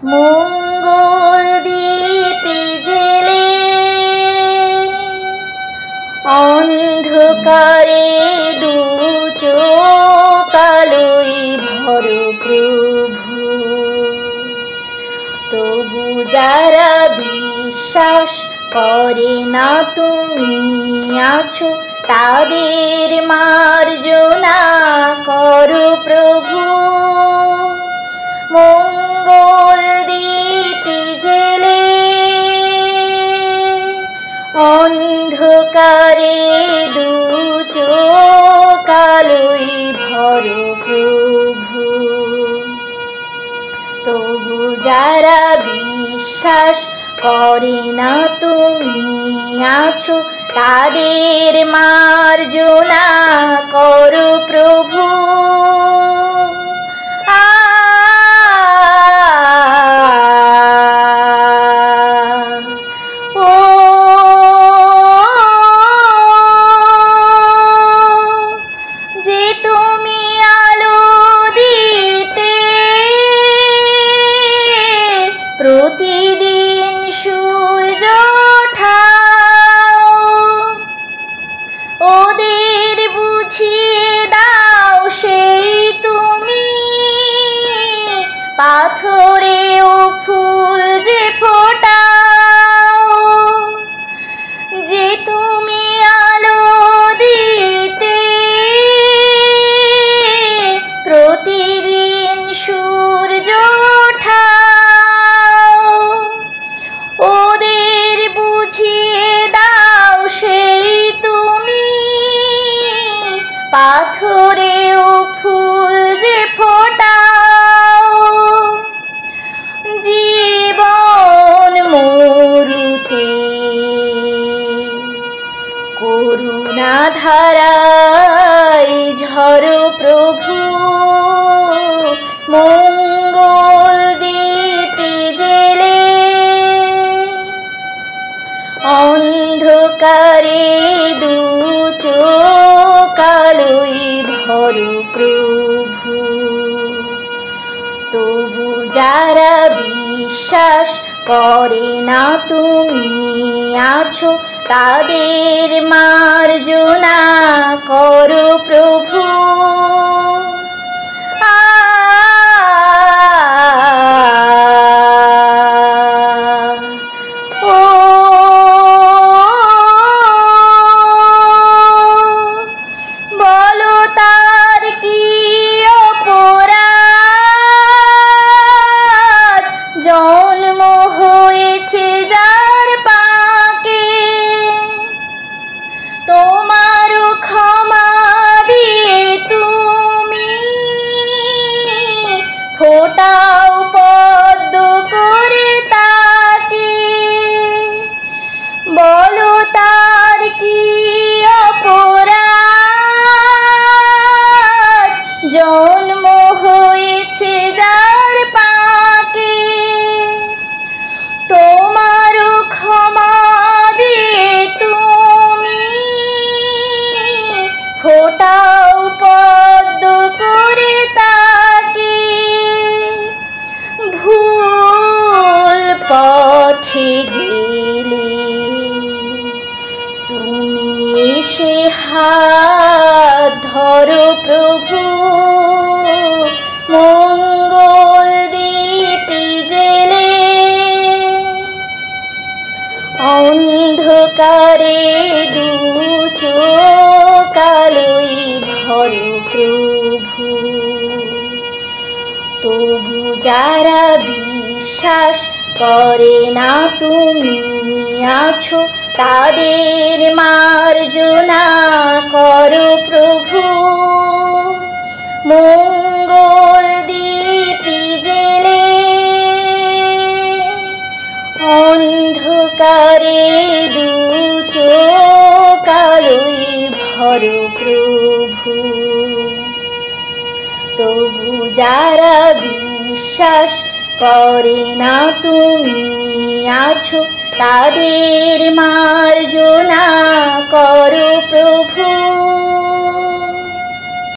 মঙ্গল দীপে জেলে অন্ধকারে দু চোখ আলোয় ভর প্রভু। তবু যারা বিশ্বাস করে না তুমি আছো, তাদের মার্জনা করো প্রভু। মঙ্গল দীপে জেলে অন্ধকারে দু চোখ আলোয় ভর প্রভু। তবু যারা বিশ্বাস করে না তুমি আছো, তাদের মার্জনা করো প্রভু। যে তুমি আলো দিতে প্রতিদিন সূর্য ওঠাও, ওদের বুঝিয়ে দাও সেই তুমি পাথরেও ফুল যে ফোটাও। যে তুমি আলো দিতে প্রতিদিন সূর্য ওঠাও, ওদের বুঝিয়ে দাও সেই তুমি পাথরেও ফুল যে ফোটাও। জীবন মরুতে করুণা ধারায় ঝরো প্রভু। মঙ্গল দীপে জেলে অন্ধকারে দু চোখ আলোয় ভর প্রভু। তবু যারা বিশ্বাস করে না তুমি আছো, তাদের মার্জনা করো প্রভু। বলো তার কি অপরাধ, জন্ম হয়েছে যার পাকে। তোমারও ক্ষমা দিয়ে তুমি ফোটাও পদ্ম করে তাকে। বলো তার কি অপরাধ, জন্ম হয়েছে যার পাকে। তোমারও ক্ষমা দিয়ে তুমি ফোটাও পদ্ম করে তাকে। ভুল পথে গেলে তুমি এসে হাত ধরো প্রভু। মঙ্গল দীপে জেলে অন্ধকারে দু চোখ আলোয় ভর প্রভু। তবু যারা বিশ্বাস করে না তুমি আছো, তাদের মার্জনা করো প্রভু। মঙ্গল দীপে জেলে অন্ধকারে দু চোখ আলোয় ভর প্রভু। তবু যারা বিশ্বাস করে না তুমি আছো, তাদের মার্জনা করো প্রভু।